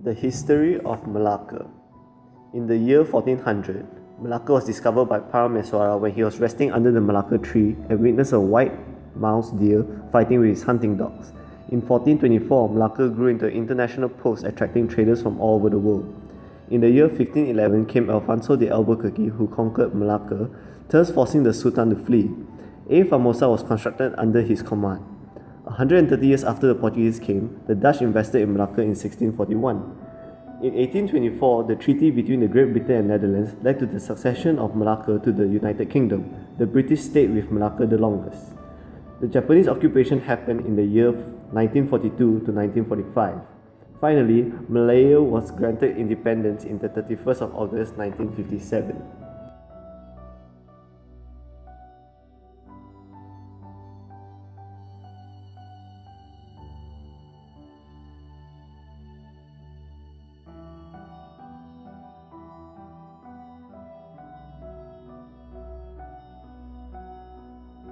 The history of Malacca. In the year 1400, Malacca was discovered by Parameswara when he was resting under the Malacca tree and witnessed a white mouse deer fighting with his hunting dogs. In 1424, Malacca grew into an international post attracting traders from all over the world. In the year 1511 came Alfonso de Albuquerque, who conquered Malacca, thus forcing the Sultan to flee. A Famosa was constructed under his command. 130 years after the Portuguese came, the Dutch invested in Malacca in 1641. In 1824, the treaty between the Great Britain and Netherlands led to the succession of Malacca to the United Kingdom. The British stayed with Malacca the longest. The Japanese occupation happened in the year 1942 to 1945. Finally, Malaya was granted independence in the 31st of August 1957.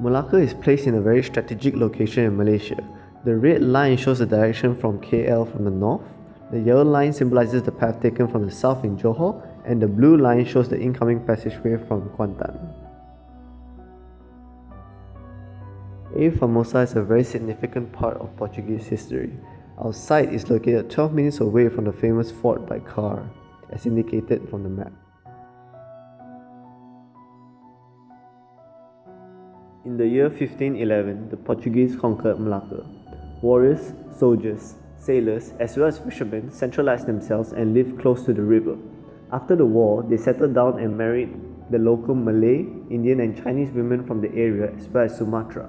Malacca is placed in a very strategic location in Malaysia. The red line shows the direction from KL from the north, the yellow line symbolizes the path taken from the south in Johor, and the blue line shows the incoming passageway from Kuantan. A Famosa is a very significant part of Portuguese history. Our site is located 12 minutes away from the famous fort by car, as indicated from the map. In the year 1511, the Portuguese conquered Malacca. Warriors, soldiers, sailors, as well as fishermen centralized themselves and lived close to the river. After the war, they settled down and married the local Malay, Indian and Chinese women from the area as well as Sumatra.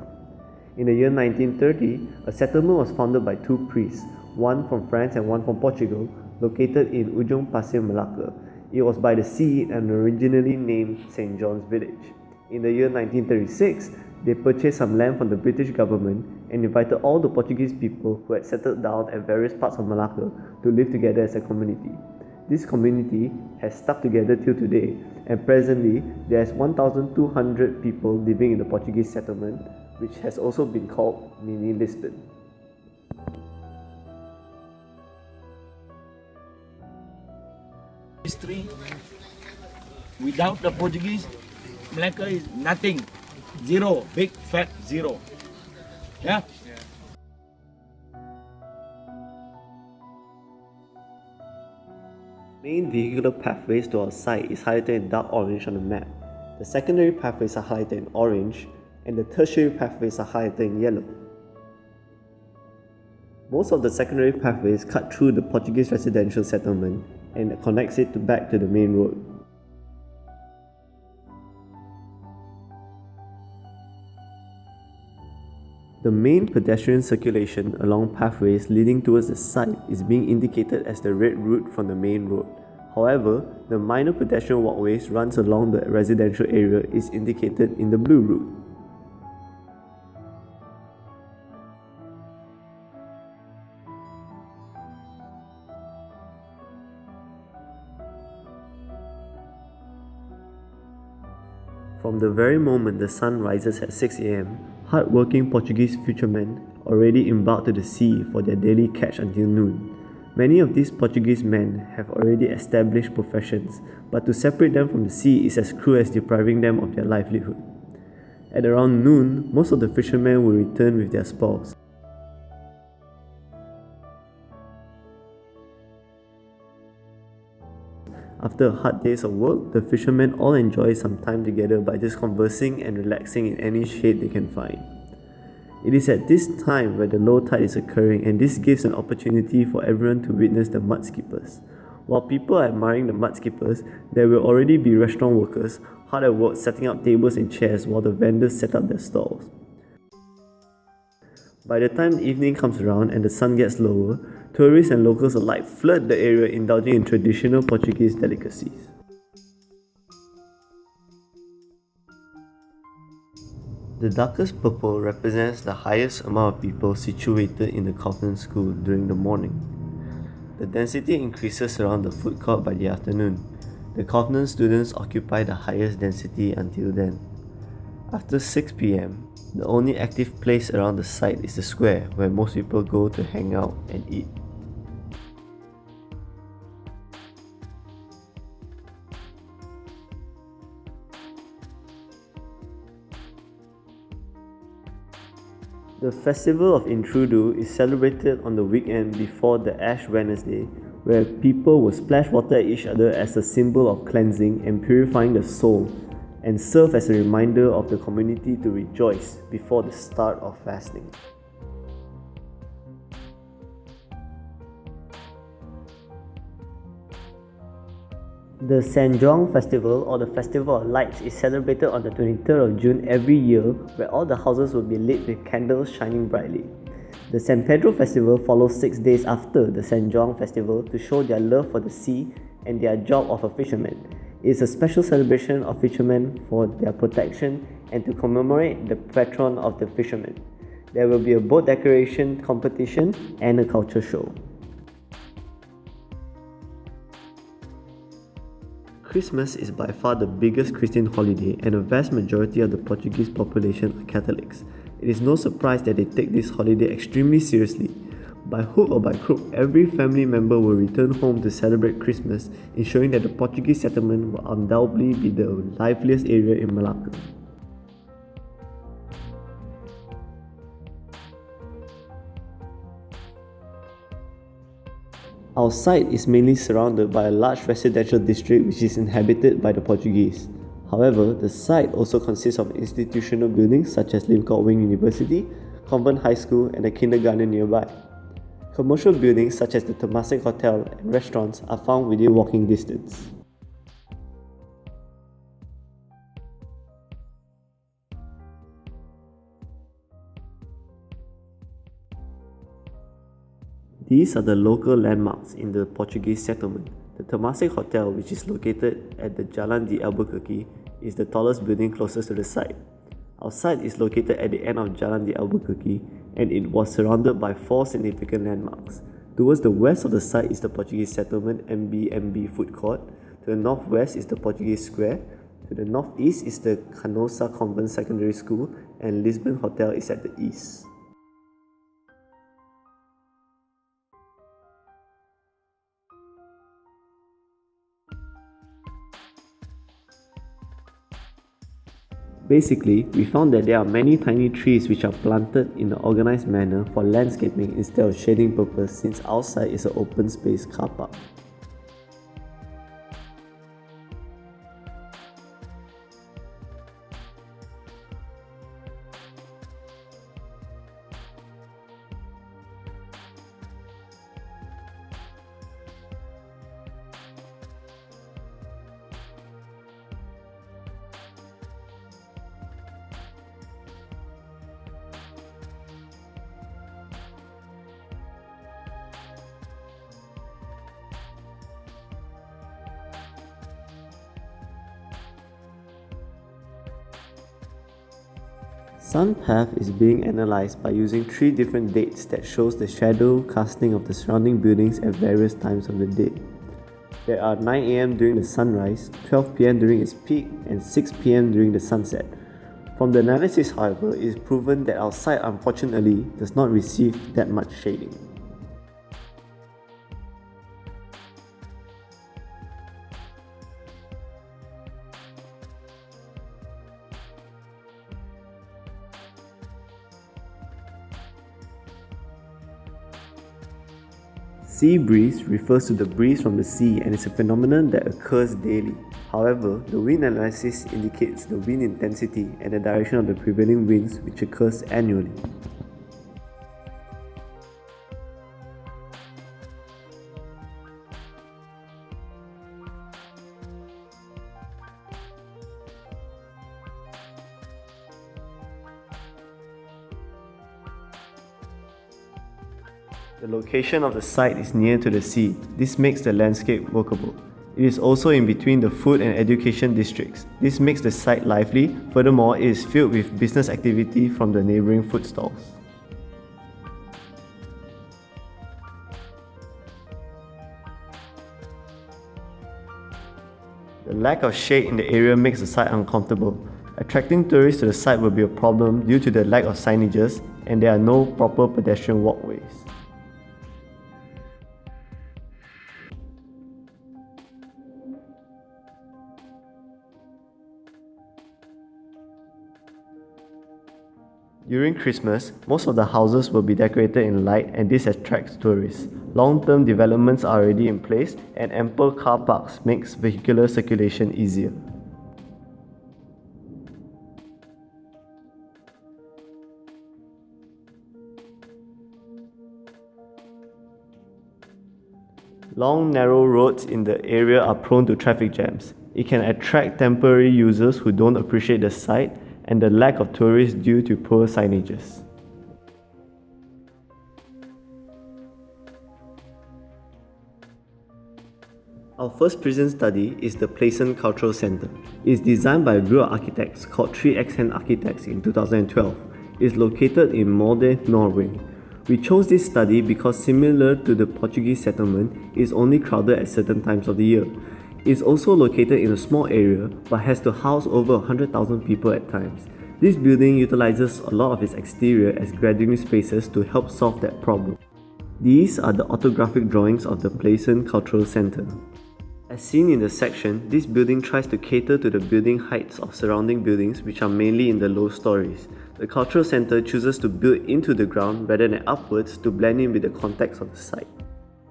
In the year 1930, a settlement was founded by two priests, one from France and one from Portugal, located in Ujung Pasir, Malacca. It was by the sea and originally named St. John's Village. In the year 1936, they purchased some land from the British government and invited all the Portuguese people who had settled down at various parts of Malacca to live together as a community. This community has stuck together till today, and presently there is 1,200 people living in the Portuguese settlement, which has also been called Mini Lisbon. History. Without the Portuguese, Malacca is nothing. Zero. Big fat zero. Yeah? Main vehicular pathways to our site is highlighted in dark orange on the map. The secondary pathways are highlighted in orange, and the tertiary pathways are highlighted in yellow. Most of the secondary pathways cut through the Portuguese residential settlement and connects it back to the main road. The main pedestrian circulation along pathways leading towards the site is being indicated as the red route from the main road. However, the minor pedestrian walkways runs along the residential area is indicated in the blue route. From the very moment the sun rises at 6 AM, hard-working Portuguese fishermen already embark to the sea for their daily catch until noon. Many of these Portuguese men have already established professions, but to separate them from the sea is as cruel as depriving them of their livelihood. At around noon, most of the fishermen will return with their spoils. After a hard day's of work, the fishermen all enjoy some time together by just conversing and relaxing in any shade they can find. It is at this time where the low tide is occurring, and this gives an opportunity for everyone to witness the mudskippers. While people are admiring the mudskippers, there will already be restaurant workers hard at work setting up tables and chairs while the vendors set up their stalls. By the time the evening comes around and the sun gets lower, tourists and locals alike flood the area indulging in traditional Portuguese delicacies. The darkest purple represents the highest amount of people situated in the Kaufman School during the morning. The density increases around the food court by the afternoon. The Kaufman students occupy the highest density until then. After 6 PM, the only active place around the site is the square where most people go to hang out and eat. The Festival of Intrudu is celebrated on the weekend before the Ash Wednesday, where people will splash water at each other as a symbol of cleansing and purifying the soul, and serve as a reminder of the community to rejoice before the start of fasting. The S.W.O.T Festival, or the Festival of Lights, is celebrated on the 23rd of June every year, where all the houses will be lit with candles shining brightly. The San Pedro Festival follows 6 days after the S.W.O.T Festival to show their love for the sea and their job of a fisherman. It is a special celebration of fishermen for their protection and to commemorate the patron of the fishermen. There will be a boat decoration competition and a culture show. Christmas is by far the biggest Christian holiday, and a vast majority of the Portuguese population are Catholics. It is no surprise that they take this holiday extremely seriously. By hook or by crook, every family member will return home to celebrate Christmas, ensuring that the Portuguese settlement will undoubtedly be the liveliest area in Malacca. Our site is mainly surrounded by a large residential district which is inhabited by the Portuguese. However, the site also consists of institutional buildings such as Lim Kok Wing University, Convent High School and a kindergarten nearby. Commercial buildings such as the Temasek Hotel and restaurants are found within walking distance. These are the local landmarks in the Portuguese settlement. The Temasek Hotel, which is located at the Jalan de Albuquerque, is the tallest building closest to the site. Our site is located at the end of Jalan de Albuquerque, and it was surrounded by 4 significant landmarks. Towards the west of the site is the Portuguese settlement MBMB food court. To the northwest is the Portuguese Square. To the northeast is the Canossa Convent Secondary School, and Lisbon Hotel is at the east. Basically, we found that there are many tiny trees which are planted in an organised manner for landscaping instead of shading purpose, since outside is an open space car park. SUNPATH is being analysed by using 3 different dates that shows the shadow casting of the surrounding buildings at various times of the day. There are 9 AM during the sunrise, 12 PM during its peak, and 6 PM during the sunset. From the analysis, however, it is proven that our site unfortunately does not receive that much shading. Sea breeze refers to the breeze from the sea and is a phenomenon that occurs daily. However, the wind analysis indicates the wind intensity and the direction of the prevailing winds, which occurs annually. The location of the site is near to the sea. This makes the landscape workable. It is also in between the food and education districts. This makes the site lively. Furthermore, it is filled with business activity from the neighbouring food stalls. The lack of shade in the area makes the site uncomfortable. Attracting tourists to the site will be a problem due to the lack of signages and there are no proper pedestrian walkways. During Christmas, most of the houses will be decorated in light and this attracts tourists. Long-term developments are already in place and ample car parks makes vehicular circulation easier. Long, narrow roads in the area are prone to traffic jams. It can attract temporary users who don't appreciate the site and the lack of tourists due to poor signages. Our first prison study is the PRECEDENT Cultural Centre. It is designed by a group of architects called 3xN Architects in 2012. It is located in Molde, Norway. We chose this study because similar to the Portuguese settlement, it is only crowded at certain times of the year. It is also located in a small area but has to house over 100,000 people at times. This building utilizes a lot of its exterior as gathering spaces to help solve that problem. These are the orthographic drawings of the PRECEDENT Cultural Centre. As seen in the section, this building tries to cater to the building heights of surrounding buildings which are mainly in the low stories. The cultural centre chooses to build into the ground rather than upwards to blend in with the context of the site.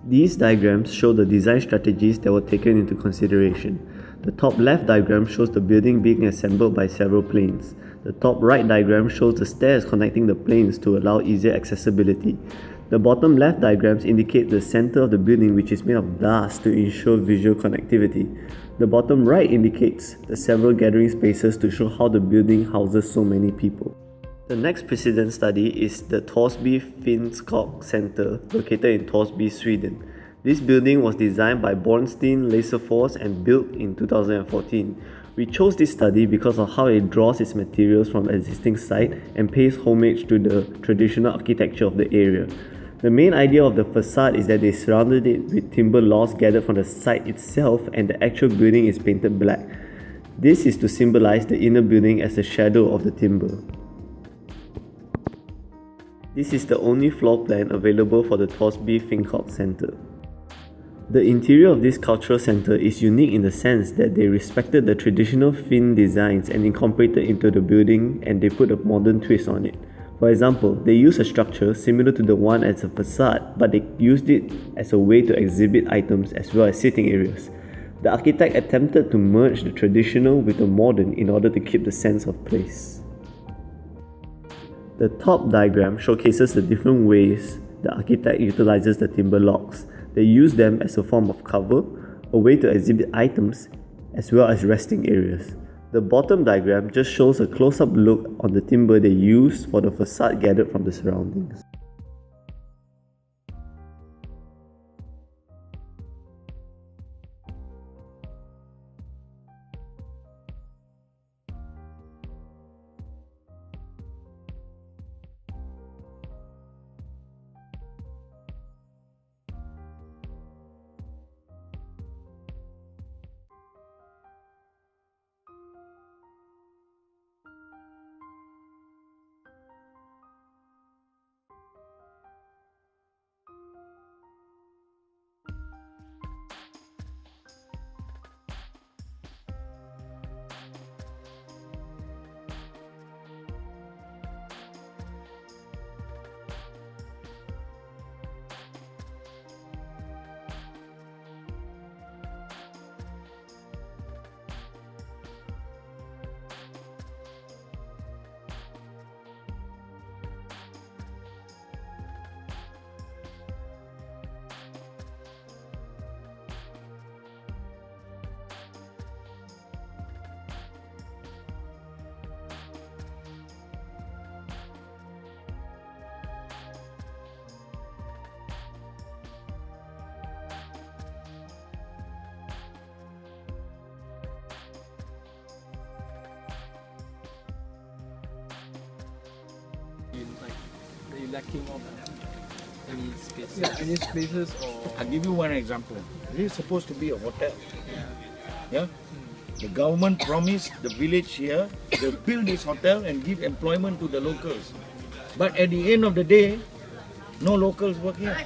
These diagrams show the design strategies that were taken into consideration. The top left diagram shows the building being assembled by several planes. The top right diagram shows the stairs connecting the planes to allow easier accessibility. The bottom left diagrams indicate the center of the building which is made of glass to ensure visual connectivity. The bottom right indicates the several gathering spaces to show how the building houses so many people. The next precedent study is the Torsby Finnskog Center located in Torsby, Sweden. This building was designed by Bornstein Laserforce and built in 2014. We chose this study because of how it draws its materials from the existing site and pays homage to the traditional architecture of the area. The main idea of the facade is that they surrounded it with timber logs gathered from the site itself and the actual building is painted black. This is to symbolize the inner building as the shadow of the timber. This is the only floor plan available for the Torsby Finnskog Center. The interior of this cultural center is unique in the sense that they respected the traditional Finn designs and incorporated into the building and they put a modern twist on it. For example, they used a structure similar to the one as a facade, but they used it as a way to exhibit items as well as sitting areas. The architect attempted to merge the traditional with the modern in order to keep the sense of place. The top diagram showcases the different ways the architect utilizes the timber logs. They use them as a form of cover, a way to exhibit items, as well as resting areas. The bottom diagram just shows a close-up look on the timber they used for the facade gathered from the surroundings. Lacking of any space. Yeah, any spaces or I'll give you one example. This is supposed to be a hotel. Yeah? The government promised the village here to build this hotel and give employment to the locals. But at the end of the day, no locals work here.